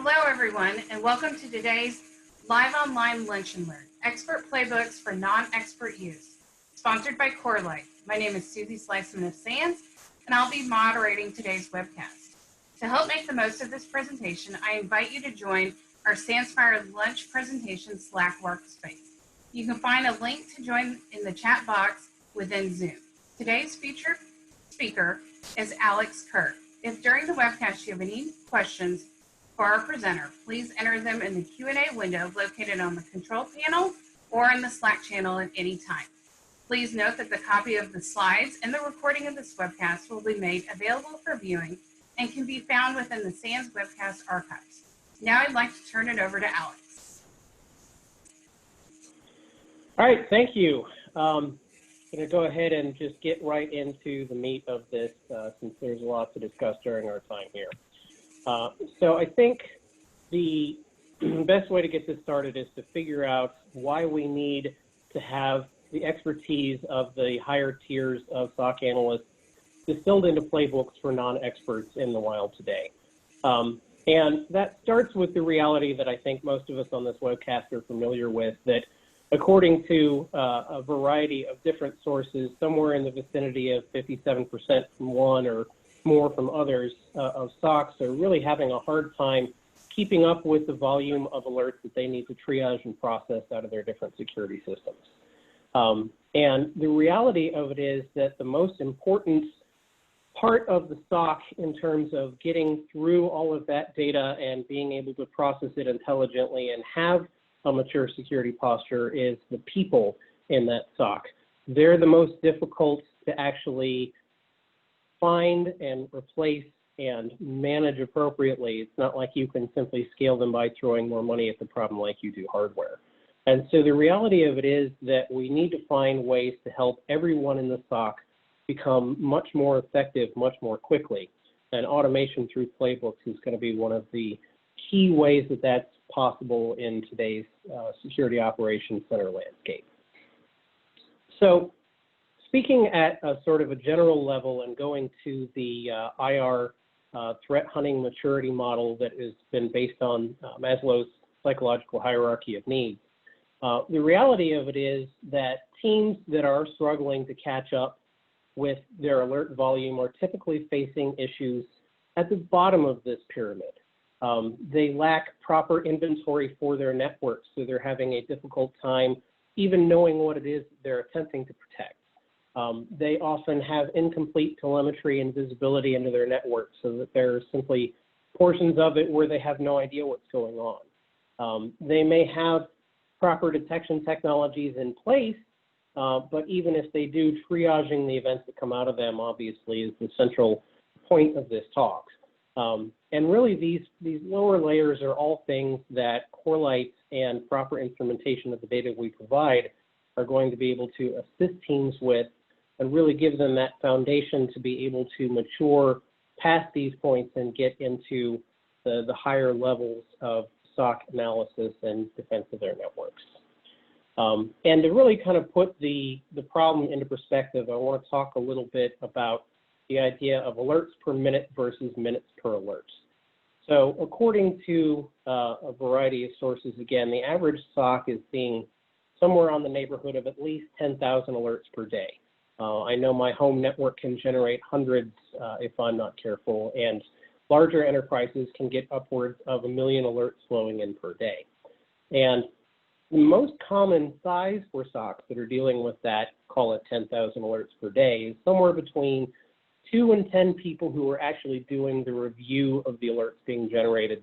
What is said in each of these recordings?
Hello, everyone, and welcome to today's live online Lunch and Learn, expert playbooks for non-expert use, sponsored by Corelight. My name is Susie Sliceman of SANS, and I'll be moderating today's webcast. To help make the most of this presentation, I invite you to join our Sourcefire Lunch presentation Slack workspace. You can find a link to join in the chat box within Zoom. Today's featured speaker is Alex Kirk. If during the webcast you have any questions for our presenter, please enter them in the Q&A window located on the control panel or in the Slack channel at any time. Please note that the copy of the slides and the recording of this webcast will be made available for viewing and can be found within the SANS webcast archives. Now I'd like to turn it over to Alex. All right, thank you. I'm going to go ahead and just get right into the meat of this since there's a lot to discuss during our time here. So I think the best way to get this started is to figure out why we need to have the expertise of the higher tiers of SOC analysts distilled into playbooks for non-experts in the wild today. And that starts with the reality that I think most of us on this webcast are familiar with, that according to a variety of different sources, somewhere in the vicinity of 57% from one or more from others of SOCs are really having a hard time keeping up with the volume of alerts that they need to triage and process out of their different security systems. And the reality of it is that the most important part of the SOC in terms of getting through all of that data and being able to process it intelligently and have a mature security posture is the people in that SOC. They're the most difficult to actually find and replace and manage appropriately. It's not like you can simply scale them by throwing more money at the problem like you do hardware. And so the reality of it is that we need to find ways to help everyone in the SOC become much more effective, much more quickly. And automation through playbooks is going to be one of the key ways that that's possible in today's security operations center landscape. So speaking at a sort of a general level and going to the IR threat hunting maturity model that has been based on Maslow's psychological hierarchy of needs, the reality of it is that teams that are struggling to catch up with their alert volume are typically facing issues at the bottom of this pyramid. They lack proper inventory for their networks, so they're having a difficult time even knowing what it is they're attempting to protect. They often have incomplete telemetry and visibility into their network, so that there are simply portions of it where they have no idea what's going on. They may have proper detection technologies in place, but even if they do, triaging the events that come out of them obviously is the central point of this talk. And really these lower layers are all things that Corelight and proper instrumentation of the data we provide are going to be able to assist teams with and really give them that foundation to be able to mature past these points and get into the higher levels of SOC analysis and defense of their networks. And to really kind of put the problem into perspective, I want to talk a little bit about the idea of alerts per minute versus minutes per alert. So according to a variety of sources, again, the average SOC is seeing somewhere on the neighborhood of at least 10,000 alerts per day. I know my home network can generate hundreds if I'm not careful, and larger enterprises can get upwards of 1 million alerts flowing in per day. And the most common size for SOCs that are dealing with that, call it 10,000 alerts per day, is somewhere between 2 and 10 people who are actually doing the review of the alerts being generated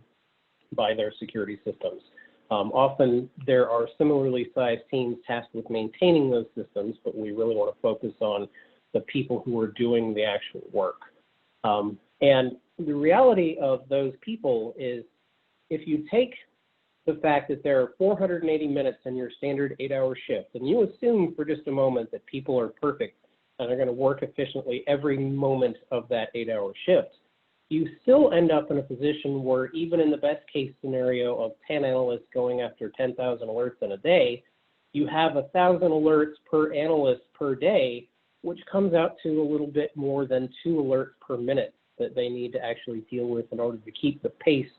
by their security systems. Often there are similarly sized teams tasked with maintaining those systems, but we really want to focus on the people who are doing the actual work. And the reality of those people is if you take the fact that there are 480 minutes in your standard 8-hour shift, and you assume for just a moment that people are perfect and are going to work efficiently every moment of that 8-hour shift, you still end up in a position where even in the best case scenario of 10 analysts going after 10,000 alerts in a day, you have 1,000 alerts per analyst per day, which comes out to a little bit more than 2 alerts per minute that they need to actually deal with in order to keep the pace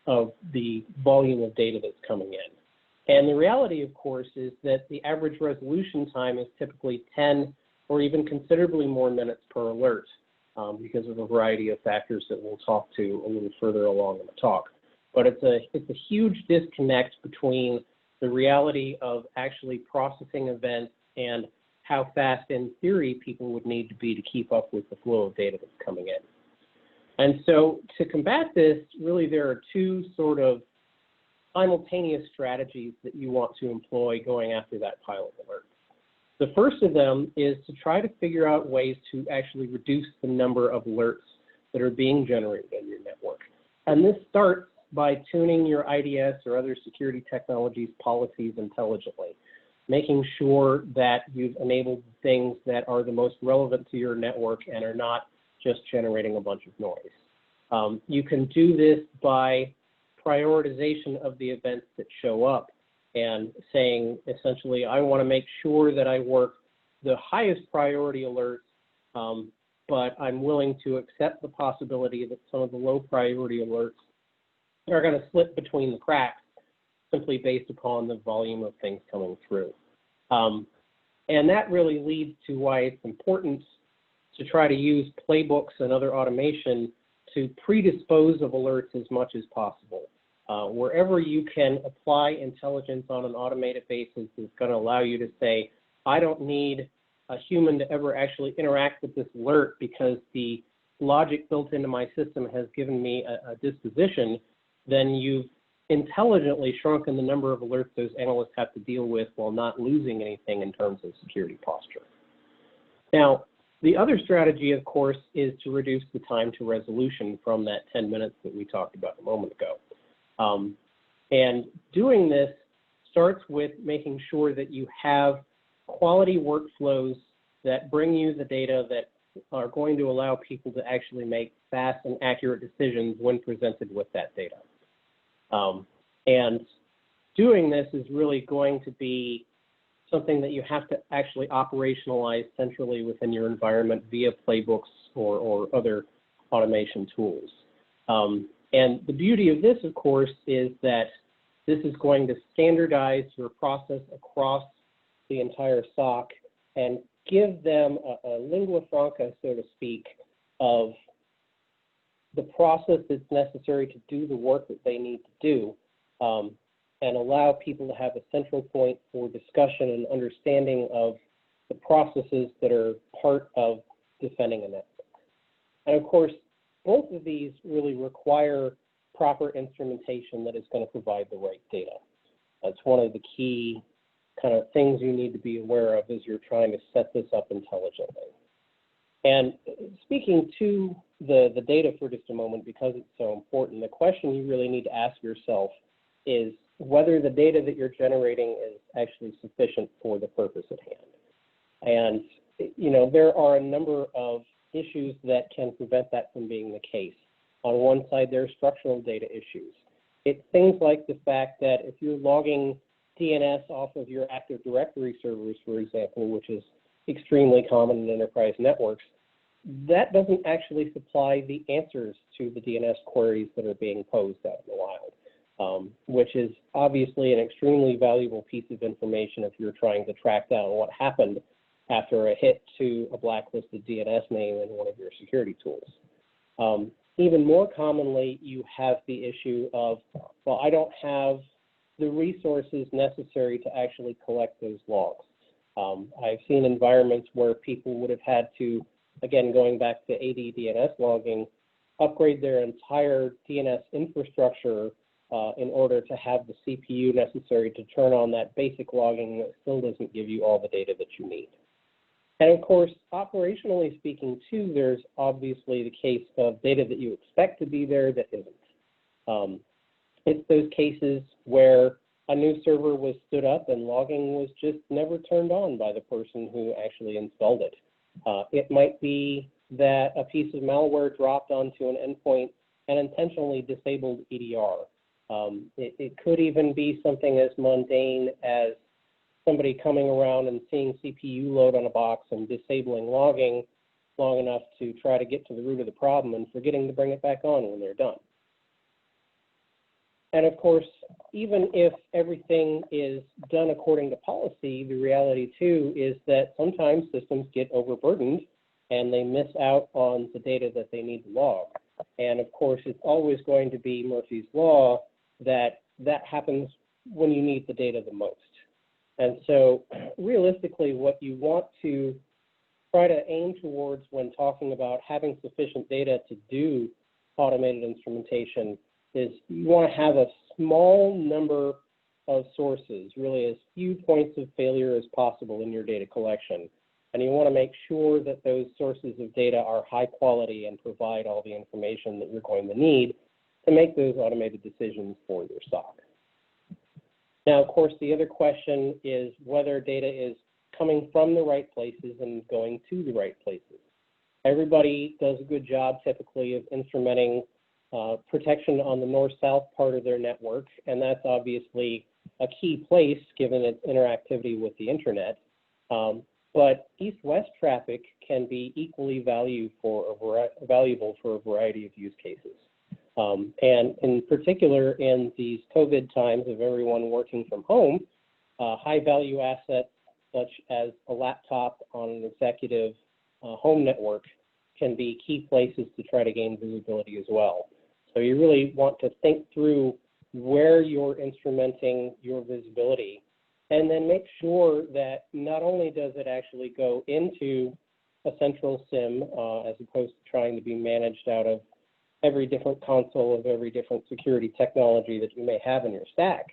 of the volume of data that's coming in. And the reality, of course, is that the average resolution time is typically 10 or even considerably more minutes per alert because of a variety of factors that we'll talk to a little further along in the talk. But it's a huge disconnect between the reality of actually processing events and how fast, in theory, people would need to be to keep up with the flow of data that's coming in. And so to combat this, really there are two sort of simultaneous strategies that you want to employ going after that pile of alerts. The first of them is to try to figure out ways to actually reduce the number of alerts that are being generated in your network. And this starts by tuning your IDS or other security technologies policies intelligently, making sure that you've enabled things that are the most relevant to your network and are not just generating a bunch of noise. You can do this by prioritization of the events that show up and saying, essentially, I want to make sure that I work the highest priority alerts, but I'm willing to accept the possibility that some of the low priority alerts are going to slip between the cracks simply based upon the volume of things coming through. And that really leads to why it's important to try to use playbooks and other automation to predispose of alerts as much as possible. Wherever you can apply intelligence on an automated basis is going to allow you to say, I don't need a human to ever actually interact with this alert because the logic built into my system has given me a disposition, then you've intelligently shrunken the number of alerts those analysts have to deal with while not losing anything in terms of security posture. Now, the other strategy, of course, is to reduce the time to resolution from that 10 minutes that we talked about a moment ago. And doing this starts with making sure that you have quality workflows that bring you the data that are going to allow people to actually make fast and accurate decisions when presented with that data. And doing this is really going to be something that you have to actually operationalize centrally within your environment via playbooks or other automation tools. And the beauty of this, of course, is that this is going to standardize your process across the entire SOC and give them a lingua franca, so to speak, of the process that's necessary to do the work that they need to do, and allow people to have a central point for discussion and understanding of the processes that are part of defending a network. And of course, both of these really require proper instrumentation that is going to provide the right data. That's one of the key kind of things you need to be aware of as you're trying to set this up intelligently. And speaking to the data for just a moment, because it's so important, the question you really need to ask yourself is whether the data that you're generating is actually sufficient for the purpose at hand. And, you know, there are a number of issues that can prevent that from being the case. On one side, there are structural data issues. It's things like the fact that if you're logging DNS off of your Active Directory servers, for example, which is extremely common in enterprise networks, that doesn't actually supply the answers to the DNS queries that are being posed out in the wild, which is obviously an extremely valuable piece of information if you're trying to track down what happened after a hit to a blacklisted DNS name in one of your security tools. Even more commonly, you have the issue of, well, I don't have the resources necessary to actually collect those logs. I've seen environments where people would have had to, again, going back to AD DNS logging, upgrade their entire DNS infrastructure in order to have the CPU necessary to turn on that basic logging that still doesn't give you all the data that you need. And of course, operationally speaking too, there's obviously the case of data that you expect to be there that isn't. It's those cases where a new server was stood up and logging was just never turned on by the person who actually installed it. It might be that a piece of malware dropped onto an endpoint and intentionally disabled EDR. It could even be something as mundane as somebody coming around and seeing CPU load on a box and disabling logging long enough to try to get to the root of the problem and forgetting to bring it back on when they're done. And of course, even if everything is done according to policy, the reality too is that sometimes systems get overburdened and they miss out on the data that they need to log. And of course, it's always going to be Murphy's Law that happens when you need the data the most. And so realistically, what you want to try to aim towards when talking about having sufficient data to do automated instrumentation is you want to have a small number of sources, really as few points of failure as possible in your data collection. And you want to make sure that those sources of data are high quality and provide all the information that you're going to need to make those automated decisions for your SOC. Now, of course, the other question is whether data is coming from the right places and going to the right places. Everybody does a good job typically of instrumenting protection on the north-south part of their network, and that's obviously a key place given its interactivity with the internet. But east-west traffic can be equally valuable for a variety of use cases. And in particular, in these COVID times of everyone working from home, high-value assets such as a laptop on an executive home network can be key places to try to gain visibility as well. So you really want to think through where you're instrumenting your visibility, and then make sure that not only does it actually go into a central SIM as opposed to trying to be managed out of every different console of every different security technology that you may have in your stack,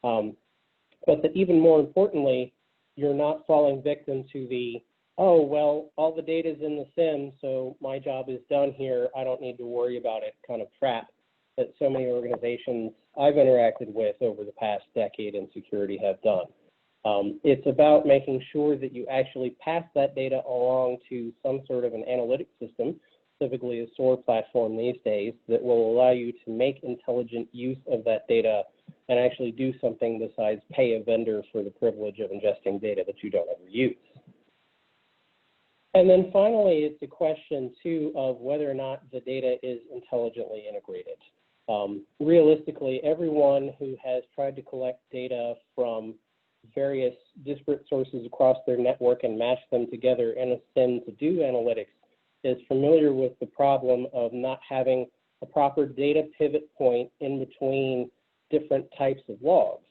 but that even more importantly, you're not falling victim to the, oh, well, all the data's in the SIM, so my job is done here, I don't need to worry about it kind of trap that so many organizations I've interacted with over the past decade in security have done. It's about making sure that you actually pass that data along to some sort of an analytic system, specifically a SOAR platform these days, that will allow you to make intelligent use of that data and actually do something besides pay a vendor for the privilege of ingesting data that you don't ever use. And then finally, it's a question too of whether or not the data is intelligently integrated. Realistically, everyone who has tried to collect data from various disparate sources across their network and match them together in a SIM to do analytics is familiar with the problem of not having a proper data pivot point in between different types of logs.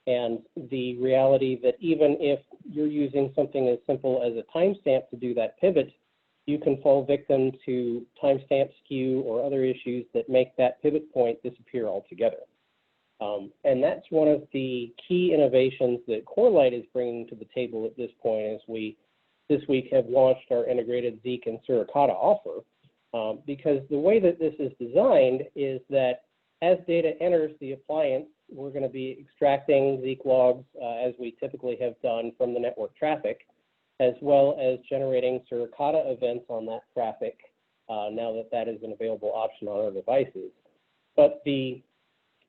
And the reality that even if you're using something as simple as a timestamp to do that pivot, you can fall victim to timestamp skew or other issues that make that pivot point disappear altogether. And that's one of the key innovations that Corelight is bringing to the table at this point as we this week have launched our integrated Zeek and Suricata offer, because the way that this is designed is that as data enters the appliance, we're going to be extracting Zeek logs as we typically have done from the network traffic, as well as generating Suricata events on that traffic now that that is an available option on our devices. But the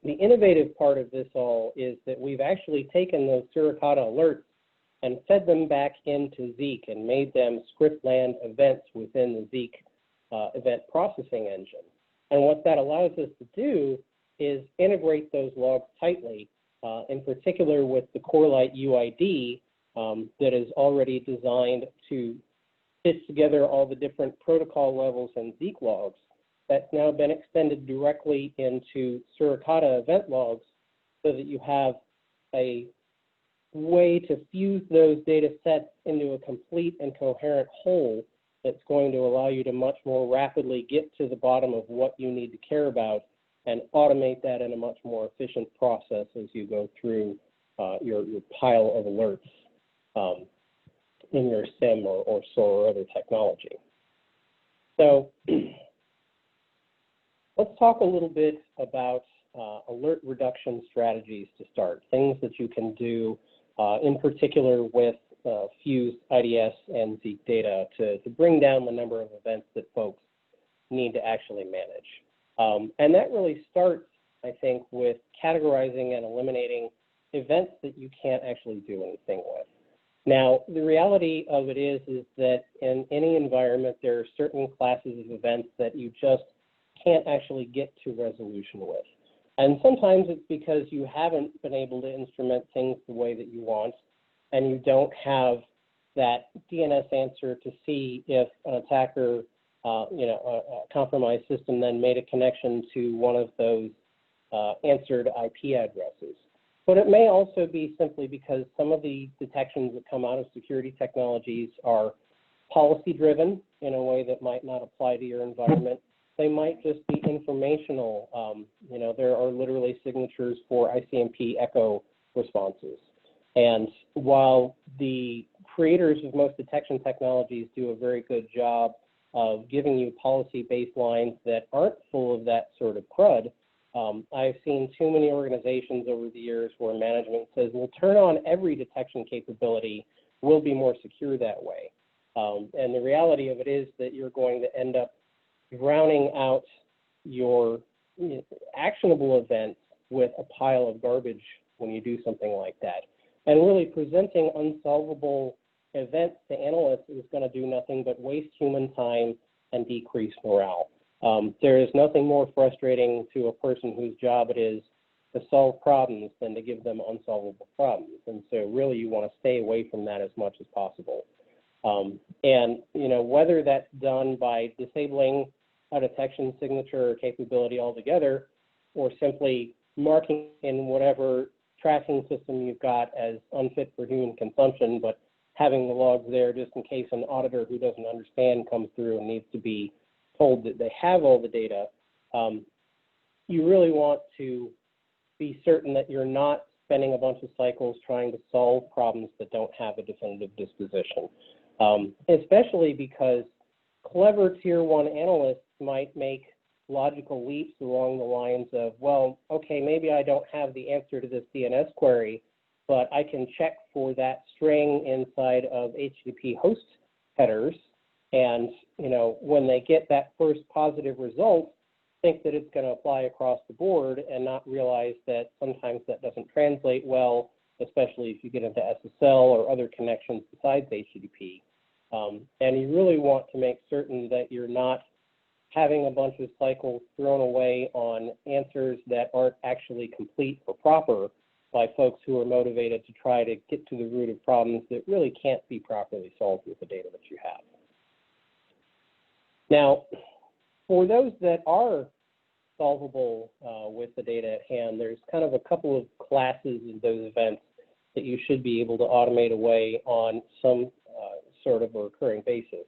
innovative part of this all is that we've actually taken those Suricata alerts and fed them back into Zeek and made them script land events within the Zeek event processing engine. And what that allows us to do is integrate those logs tightly, in particular with the Corelight UID that is already designed to stitch together all the different protocol levels and Zeek logs. That's now been extended directly into Suricata event logs so that you have a way to fuse those data sets into a complete and coherent whole that's going to allow you to much more rapidly get to the bottom of what you need to care about and automate that in a much more efficient process as you go through your pile of alerts in your SIM or SOAR or other technology. So let's talk a little bit about alert reduction strategies to start, things that you can do in particular with fused IDS and Zeek Data to bring down the number of events that folks need to actually manage. And that really starts, I think, with categorizing and eliminating events that you can't actually do anything with. Now, the reality of it is that in any environment, there are certain classes of events that you just can't actually get to resolution with. And sometimes it's because you haven't been able to instrument things the way that you want, and you don't have that DNS answer to see if an attacker, a compromised system then made a connection to one of those answered IP addresses. But it may also be simply because some of the detections that come out of security technologies are policy-driven in a way that might not apply to your environment. They might just be informational. There are literally signatures for ICMP echo responses. And while the creators of most detection technologies do a very good job of giving you policy baselines that aren't full of that sort of crud, I've seen too many organizations over the years where management says, we'll turn on every detection capability, we'll be more secure that way. And the reality of it is that you're going to end up drowning out your actionable events with a pile of garbage when you do something like that. And really presenting unsolvable events to analysts is going to do nothing but waste human time and decrease morale. There is nothing more frustrating to a person whose job it is to solve problems than to give them unsolvable problems. And so really you want to stay away from that as much as possible. Whether that's done by disabling a detection signature or capability altogether, or simply marking in whatever tracking system you've got as unfit for human consumption, but having the logs there just in case an auditor who doesn't understand comes through and needs to be told that they have all the data, you really want to be certain that you're not spending a bunch of cycles trying to solve problems that don't have a definitive disposition. Especially because clever tier one analysts might make logical leaps along the lines of, well, okay, maybe I don't have the answer to this DNS query, but I can check for that string inside of HTTP host headers. And, when they get that first positive result, think that it's going to apply across the board and not realize that sometimes that doesn't translate well, especially if you get into SSL or other connections besides HTTP. And you really want to make certain that you're not having a bunch of cycles thrown away on answers that aren't actually complete or proper by folks who are motivated to try to get to the root of problems that really can't be properly solved with the data that you have. Now, for those that are solvable with the data at hand, there's kind of a couple of classes of those events that you should be able to automate away on some sort of a recurring basis.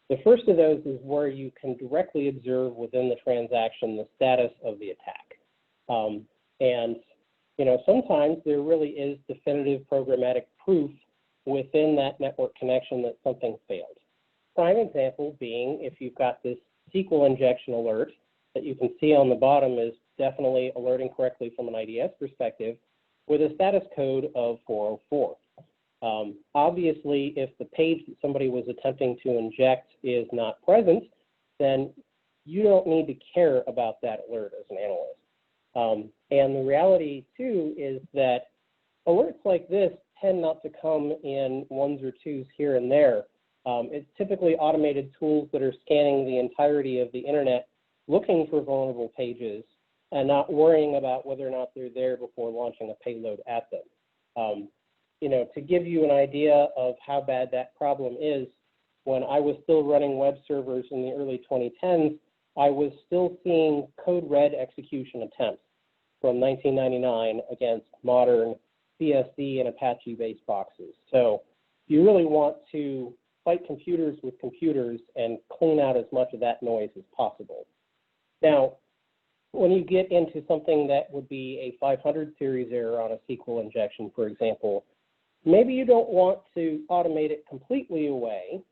The first of those is where you can directly observe within the transaction the status of the attack. Sometimes there really is definitive programmatic proof within that network connection that something failed. Prime example being if you've got this SQL injection alert that you can see on the bottom is definitely alerting correctly from an IDS perspective with a status code of 404. Obviously, if the page that somebody was attempting to inject is not present, then you don't need to care about that alert as an analyst. And the reality, too, is that alerts like this tend not to come in ones or twos here and there. It's typically automated tools that are scanning the entirety of the internet, looking for vulnerable pages, and not worrying about whether or not they're there before launching a payload at them. To give you an idea of how bad that problem is, when I was still running web servers in the early 2010s, I was still seeing code red execution attempts from 1999 against modern BSD and Apache-based boxes. So you really want to fight computers with computers and clean out as much of that noise as possible. Now, when you get into something that would be a 500 series error on a SQL injection, for example, maybe you don't want to automate it completely away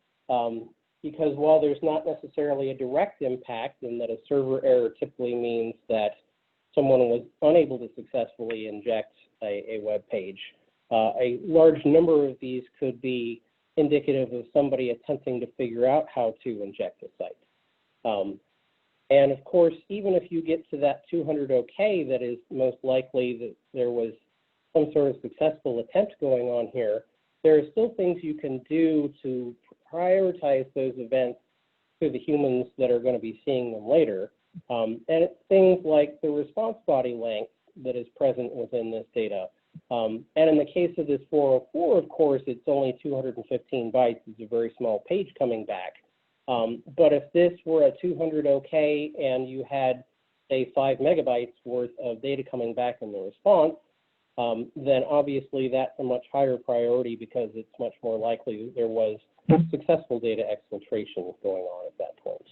because while there's not necessarily a direct impact in that a server error typically means that someone was unable to successfully inject a web page, a large number of these could be indicative of somebody attempting to figure out how to inject a site. And of course, even if you get to that 200 OK, that is most likely that there was some sort of successful attempt going on here, there are still things you can do to prioritize those events to the humans that are going to be seeing them later. And it's things like the response body length that is present within this data. And in the case of this 404, of course, it's only 215 bytes. It's a very small page coming back. But if this were a 200 OK and you had, say, 5 megabytes worth of data coming back in the response, then obviously that's a much higher priority because it's much more likely that there was successful data exfiltration going on at that point.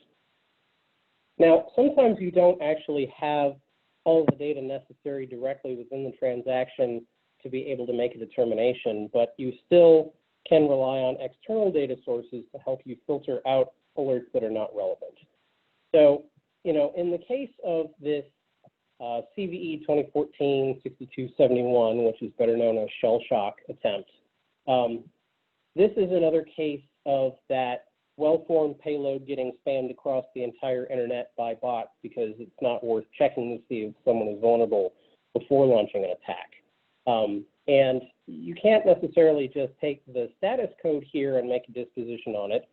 Now, sometimes you don't actually have all of the data necessary directly within the transaction to be able to make a determination, but you still can rely on external data sources to help you filter out alerts that are not relevant. So, you know, in the case of this CVE 2014-6271, which is better known as shell shock attempt, this is another case of that well-formed payload getting spammed across the entire internet by bots because it's not worth checking to see if someone is vulnerable before launching an attack. And you can't necessarily just take the status code here and make a disposition on it,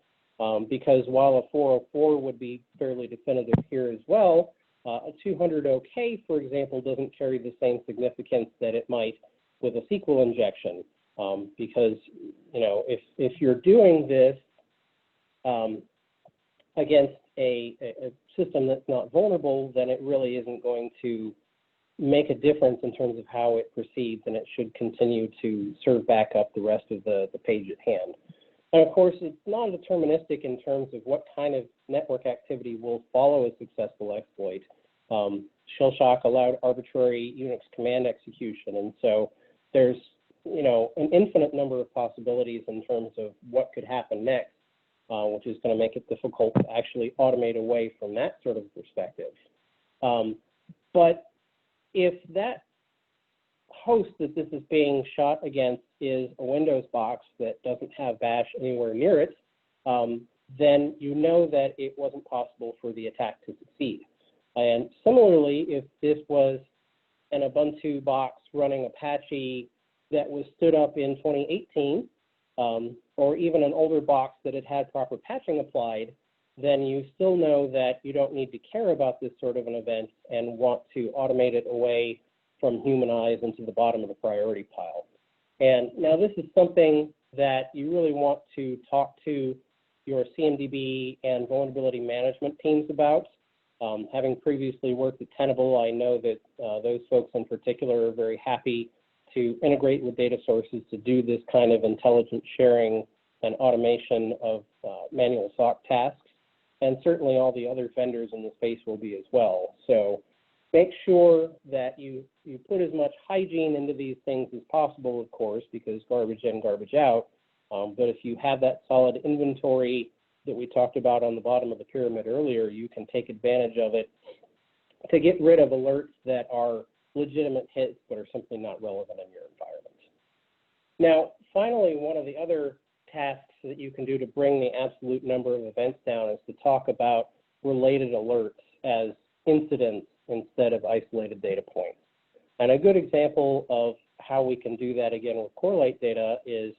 because while a 404 would be fairly definitive here as well, a 200 OK, for example, doesn't carry the same significance that it might with a SQL injection, because, you know, if you're doing this against a system that's not vulnerable, then it really isn't going to make a difference in terms of how it proceeds, and it should continue to serve back up the rest of the page at hand. And of course, it's non-deterministic in terms of what kind of network activity will follow a successful exploit. Shell shock allowed arbitrary Unix command execution, and so there's, you know, an infinite number of possibilities in terms of what could happen next, which is going to make it difficult to actually automate away from that sort of perspective. But if that host that this is being shot against is a Windows box that doesn't have bash anywhere near it, then you know that it wasn't possible for the attack to succeed. And similarly, if this was an Ubuntu box running Apache that was stood up in 2018, or even an older box that had had proper patching applied, then you still know that you don't need to care about this sort of an event and want to automate it away from human eyes into the bottom of the priority pile. And now this is something that you really want to talk to your CMDB and vulnerability management teams about. Having previously worked at Tenable, I know that those folks in particular are very happy to integrate with data sources to do this kind of intelligent sharing and automation of manual SOC tasks. And certainly all the other vendors in the space will be as well. So make sure that you put as much hygiene into these things as possible, of course, because garbage in, garbage out. But if you have that solid inventory that we talked about on the bottom of the pyramid earlier, you can take advantage of it to get rid of alerts that are legitimate hits but are simply not relevant in your environment. Now, finally, one of the other tasks that you can do to bring the absolute number of events down is to talk about related alerts as incidents instead of isolated data points. And a good example of how we can do that again with Corelight data is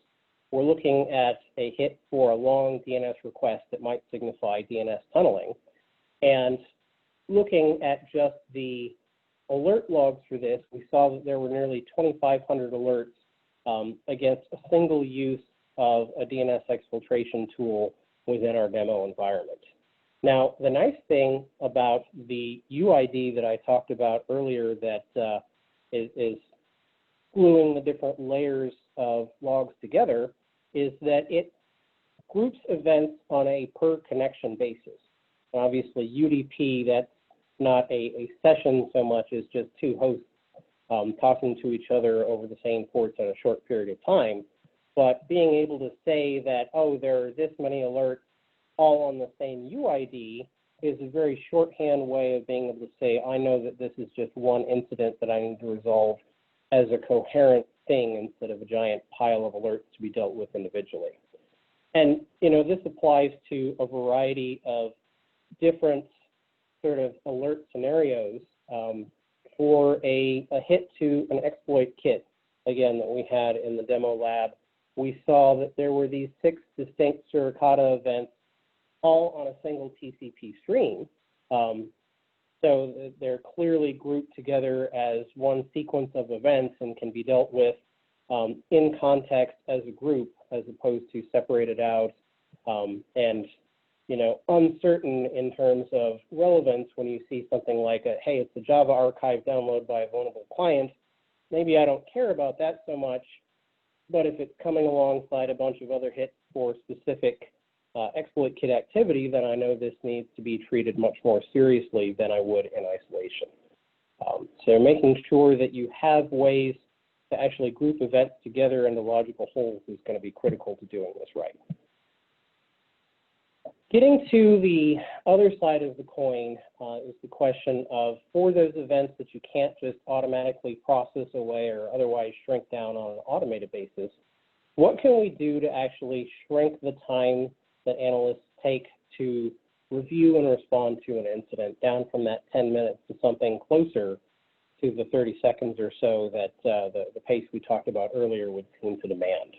we're looking at a hit for a long DNS request that might signify DNS tunneling. And looking at just the alert logs for this, we saw that there were nearly 2,500 alerts against a single use of a DNS exfiltration tool within our demo environment. Now, the nice thing about the UID that I talked about earlier that is gluing the different layers of logs together is that it groups events on a per connection basis. And obviously, UDP, that's not a session so much as just two hosts talking to each other over the same ports in a short period of time. But being able to say that, oh, there are this many alerts all on the same UID is a very shorthand way of being able to say, I know that this is just one incident that I need to resolve as a coherent thing instead of a giant pile of alerts to be dealt with individually. And, you know, this applies to a variety of different sort of alert scenarios. For a hit to an exploit kit, again, that we had in the demo lab, we saw that there were these 6 distinct suricata events all on a single TCP stream. so they're clearly grouped together as one sequence of events and can be dealt with in context as a group, as opposed to separated out and uncertain in terms of relevance. When you see something like hey, it's a Java archive download by a vulnerable client, maybe I don't care about that so much, but if it's coming alongside a bunch of other hits for specific exploit kit activity, then I know this needs to be treated much more seriously than I would in isolation. So making sure that you have ways to actually group events together into logical wholes is going to be critical to doing this right. Getting to the other side of the coin is the question of, for those events that you can't just automatically process away or otherwise shrink down on an automated basis, what can we do to actually shrink the time that analysts take to review and respond to an incident down from that 10 minutes to something closer to the 30 seconds or so that the pace we talked about earlier would seem to demand?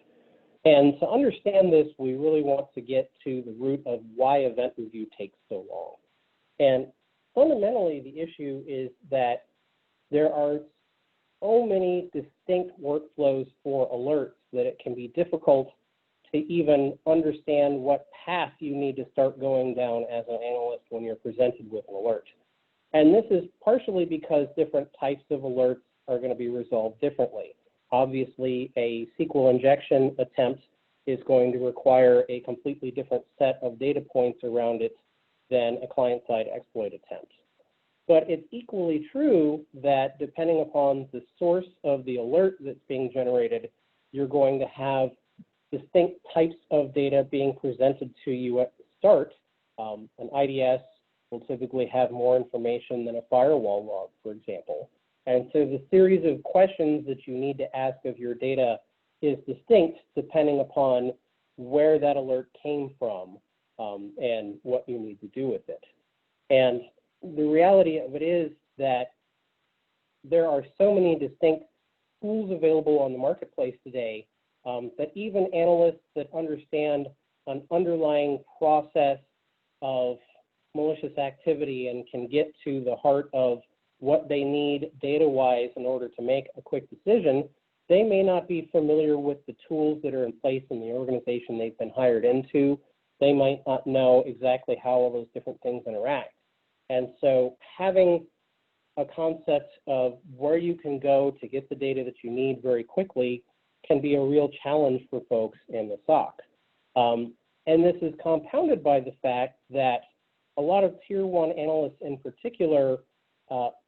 And to understand this, we really want to get to the root of why event review takes so long. And fundamentally, the issue is that there are so many distinct workflows for alerts that it can be difficult to even understand what path you need to start going down as an analyst when you're presented with an alert. And this is partially because different types of alerts are going to be resolved differently. Obviously, a SQL injection attempt is going to require a completely different set of data points around it than a client-side exploit attempt. But it's equally true that depending upon the source of the alert that's being generated, you're going to have distinct types of data being presented to you at the start. An IDS will typically have more information than a firewall log, for example. And so the series of questions that you need to ask of your data is distinct depending upon where that alert came from and what you need to do with it. And the reality of it is that there are so many distinct tools available on the marketplace today that even analysts that understand an underlying process of malicious activity and can get to the heart of what they need data-wise in order to make a quick decision, they may not be familiar with the tools that are in place in the organization they've been hired into. They might not know exactly how all those different things interact. And so having a concept of where you can go to get the data that you need very quickly can be a real challenge for folks in the SOC. And this is compounded by the fact that a lot of tier one analysts in particular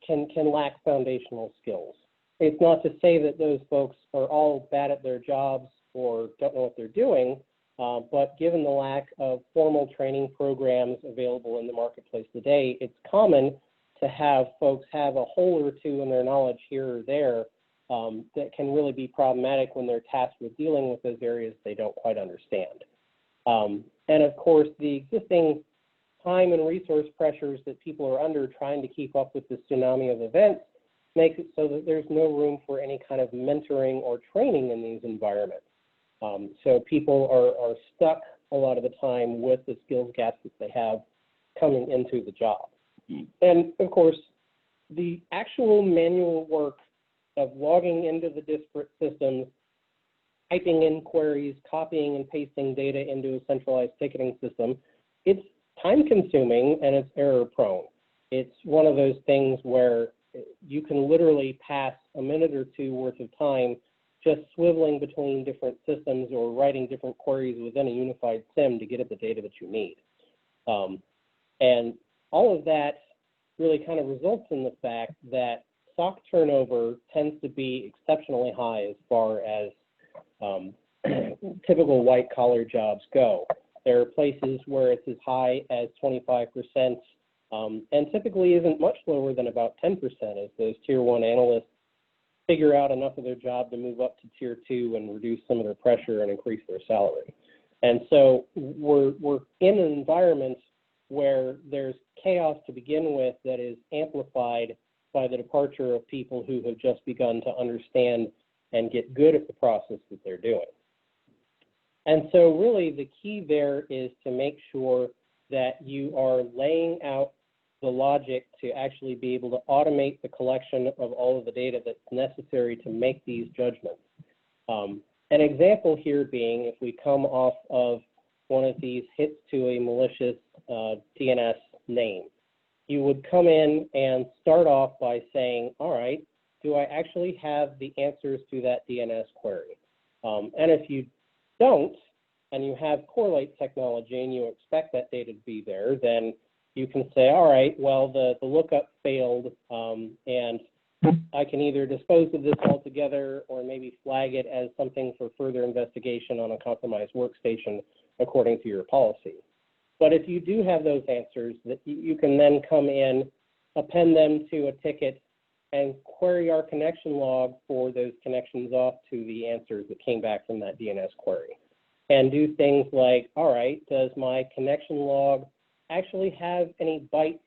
can lack foundational skills. It's not to say that those folks are all bad at their jobs or don't know what they're doing, but given the lack of formal training programs available in the marketplace today, it's common to have folks have a hole or two in their knowledge here or there that can really be problematic when they're tasked with dealing with those areas they don't quite understand. And of course, the existing time and resource pressures that people are under trying to keep up with this tsunami of events makes it so that there's no room for any kind of mentoring or training in these environments. So people are stuck a lot of the time with the skills gaps that they have coming into the job. And of course, the actual manual work of logging into the disparate systems, typing in queries, copying and pasting data into a centralized ticketing system, it's time consuming and it's error prone. It's one of those things where you can literally pass a minute or two worth of time just swiveling between different systems or writing different queries within a unified SIM to get at the data that you need. And all of that really kind of results in the fact that SOC turnover tends to be exceptionally high as far as typical white-collar jobs go. There are places where it's as high as 25%, and typically isn't much lower than about 10% as those tier one analysts figure out enough of their job to move up to tier two and reduce some of their pressure and increase their salary. And so we're in an environment where there's chaos to begin with that is amplified by the departure of people who have just begun to understand and get good at the process that they're doing. And so really the key there is to make sure that you are laying out the logic to actually be able to automate the collection of all of the data that's necessary to make these judgments. An example here being, if we come off of one of these hits to a malicious DNS name, you would come in and start off by saying, all right, do I actually have the answers to that DNS query? And if you don't, and you have Corelight technology and you expect that data to be there, then you can say, all right, well, the lookup failed, and I can either dispose of this altogether or maybe flag it as something for further investigation on a compromised workstation according to your policy. But if you do have those answers, that you can then come in, append them to a ticket, and query our connection log for those connections off to the answers that came back from that DNS query. And do things like, all right, does my connection log actually have any bytes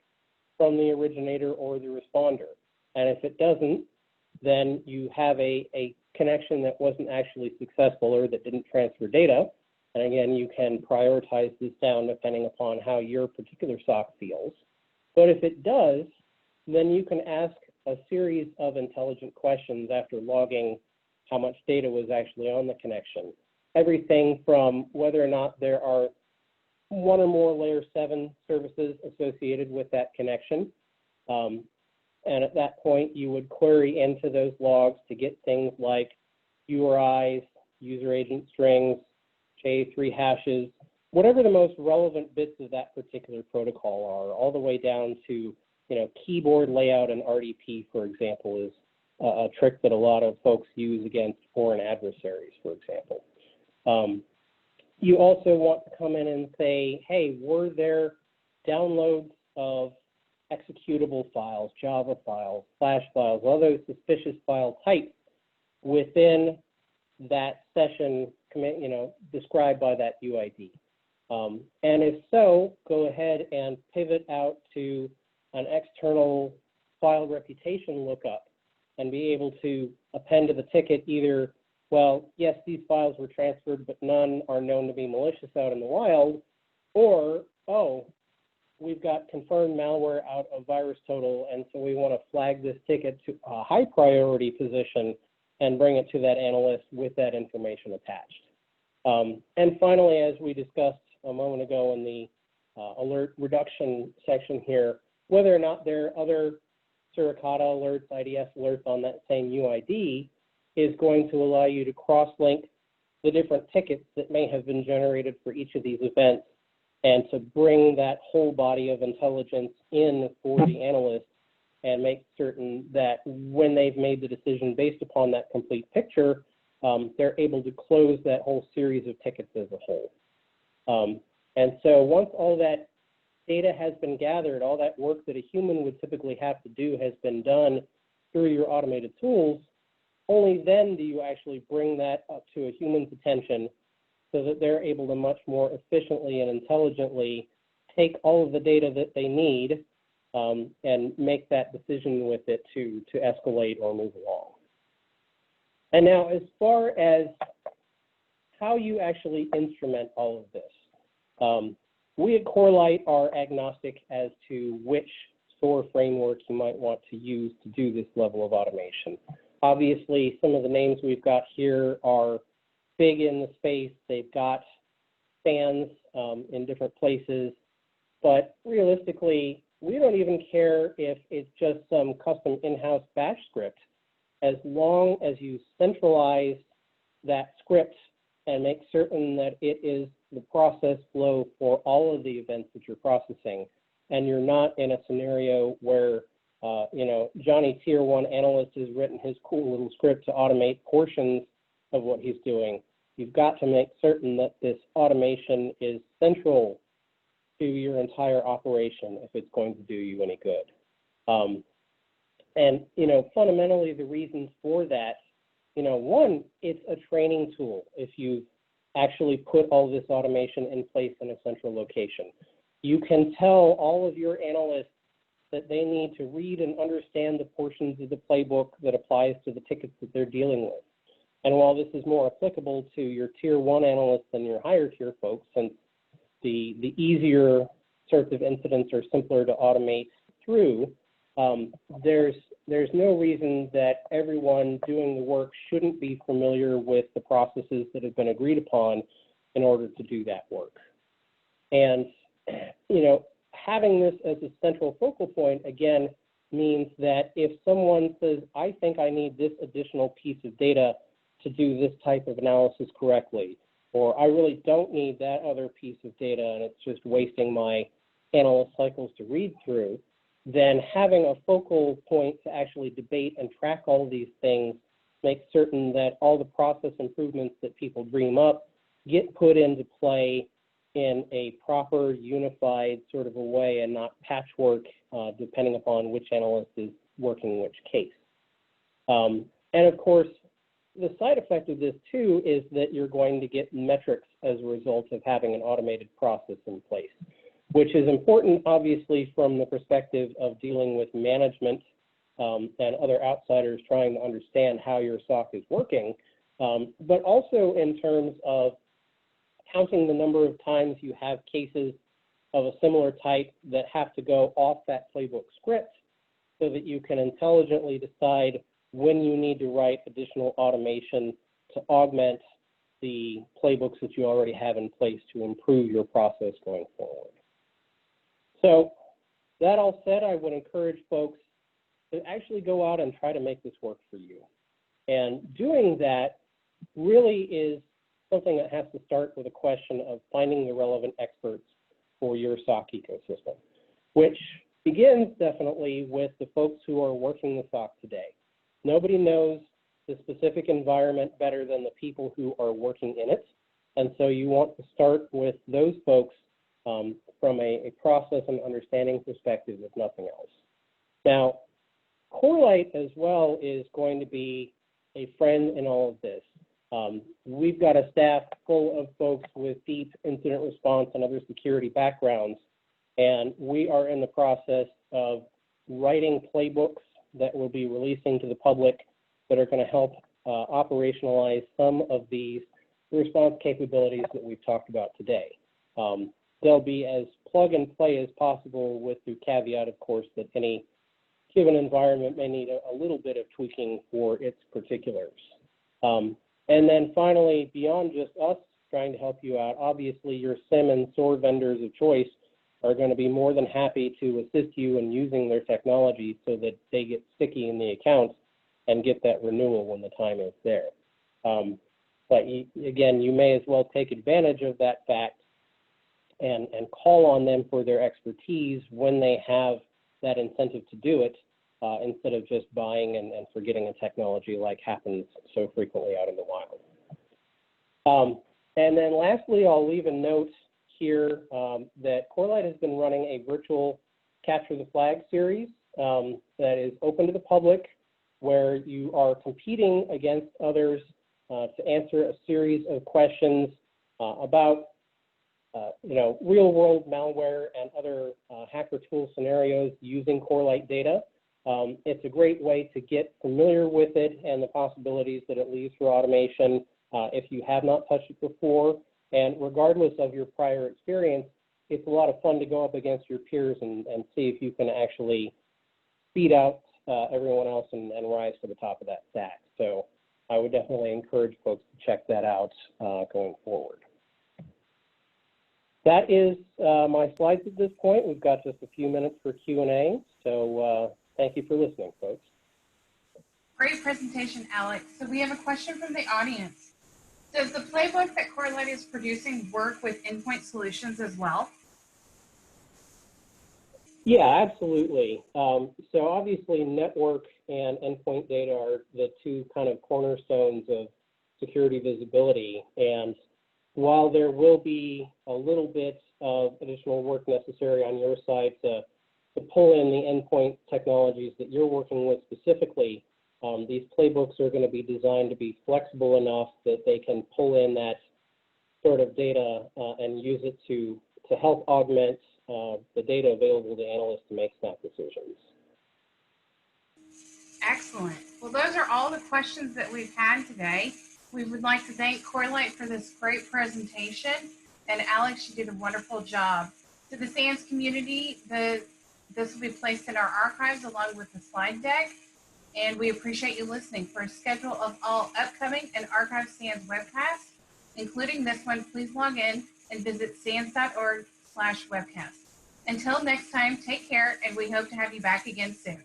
from the originator or the responder? And if it doesn't, then you have a connection that wasn't actually successful or that didn't transfer data. And again, you can prioritize this down depending upon how your particular SOC feels. But if it does, then you can ask a series of intelligent questions after logging how much data was actually on the connection. Everything from whether or not there are one or more layer 7 services associated with that connection. And at that point, you would query into those logs to get things like URIs, user agent strings, J3 hashes, whatever the most relevant bits of that particular protocol are, all the way down to, keyboard layout and RDP, for example, is a trick that a lot of folks use against foreign adversaries, for example. You also want to come in and say, hey, were there downloads of executable files, Java files, Flash files, all those suspicious file types within that session, described by that UID. And if so, go ahead and pivot out to an external file reputation lookup and be able to append to the ticket either, well, yes, these files were transferred, but none are known to be malicious out in the wild, or, oh, we've got confirmed malware out of VirusTotal, and so we want to flag this ticket to a high priority position and bring it to that analyst with that information attached. And finally, as we discussed a moment ago in the alert reduction section here, whether or not there are other Suricata alerts, IDS alerts on that same UID is going to allow you to cross-link the different tickets that may have been generated for each of these events and to bring that whole body of intelligence in for the analyst and make certain that when they've made the decision based upon that complete picture, they're able to close that whole series of tickets as a whole. And so once all that data has been gathered, all that work that a human would typically have to do has been done through your automated tools, only then do you actually bring that up to a human's attention so that they're able to much more efficiently and intelligently take all of the data that they need and make that decision with it to escalate or move along. And now, as far as how you actually instrument all of this, we at Corelight are agnostic as to which SOAR framework you might want to use to do this level of automation. Obviously, some of the names we've got here are big in the space. They've got fans in different places, but realistically, we don't even care if it's just some custom in-house bash script, as long as you centralize that script and make certain that it is the process flow for all of the events that you're processing, and you're not in a scenario where Johnny Tier 1 analyst has written his cool little script to automate portions of what he's doing. You've got to make certain that this automation is central to your entire operation if it's going to do you any good. And fundamentally, the reasons for that, one, it's a training tool. If you've actually put all this automation in place in a central location, you can tell all of your analysts that they need to read and understand the portions of the playbook that applies to the tickets that they're dealing with. And while this is more applicable to your Tier 1 analysts than your higher tier folks, since the easier sorts of incidents are simpler to automate through, there's no reason that everyone doing the work shouldn't be familiar with the processes that have been agreed upon in order to do that work. And, you know, having this as a central focal point, again, means that if someone says, I think I need this additional piece of data to do this type of analysis correctly, or I really don't need that other piece of data and it's just wasting my analyst cycles to read through, then having a focal point to actually debate and track all of these things makes certain that all the process improvements that people dream up get put into play in a proper, unified sort of a way and not patchwork depending upon which analyst is working which case. And of course, the side effect of this too is that you're going to get metrics as a result of having an automated process in place, which is important obviously from the perspective of dealing with management and other outsiders trying to understand how your SOC is working, but also in terms of counting the number of times you have cases of a similar type that have to go off that playbook script so that you can intelligently decide when you need to write additional automation to augment the playbooks that you already have in place to improve your process going forward. So that all said, I would encourage folks to actually go out and try to make this work for you. And doing that really is something that has to start with a question of finding the relevant experts for your SOC ecosystem, which begins definitely with the folks who are working the SOC today. Nobody knows the specific environment better than the people who are working in it. And so you want to start with those folks from a process and understanding perspective, if nothing else. Now, Corelight as well is going to be a friend in all of this. We've got a staff full of folks with deep incident response and other security backgrounds, and we are in the process of writing playbooks that we'll be releasing to the public that are going to help operationalize some of these response capabilities that we've talked about today. They'll be as plug and play as possible with the caveat, of course, that any given environment may need a little bit of tweaking for its particulars. And then finally, beyond just us trying to help you out, obviously your SIEM and SOAR vendors of choice are going to be more than happy to assist you in using their technology so that they get sticky in the accounts and get that renewal when the time is there. But again, you may as well take advantage of that fact and call on them for their expertise when they have that incentive to do it, instead of just buying and forgetting a technology like happens so frequently out in the wild. And then lastly, I'll leave a note here that Corelight has been running a virtual Capture the Flag series that is open to the public, where you are competing against others to answer a series of questions about real-world malware and other hacker tool scenarios using Corelight data. It's a great way to get familiar with it and the possibilities that it leaves for automation if you have not touched it before. And regardless of your prior experience, it's a lot of fun to go up against your peers and see if you can actually beat out everyone else and rise to the top of that stack. So I would definitely encourage folks to check that out going forward. That is my slides at this point. We've got just a few minutes for Q&A, so thank you for listening, folks. Great presentation, Alex. So we have a question from the audience. Does the playbook that Corelight is producing work with endpoint solutions as well? Yeah, absolutely. So obviously network and endpoint data are the two kind of cornerstones of security visibility. And while there will be a little bit of additional work necessary on your side to pull in the endpoint technologies that you're working with specifically, these playbooks are going to be designed to be flexible enough that they can pull in that sort of data and use it to help augment the data available to analysts to make snap decisions. Excellent. Well, those are all the questions that we've had today. We would like to thank Corelight for this great presentation. And Alex, you did a wonderful job. To the SANS community, the This will be placed in our archives along with the slide deck. And we appreciate you listening. For a schedule of all upcoming and archived SANS webcasts, including this one, please log in and visit sans.org/webcast. Until next time, take care, and we hope to have you back again soon.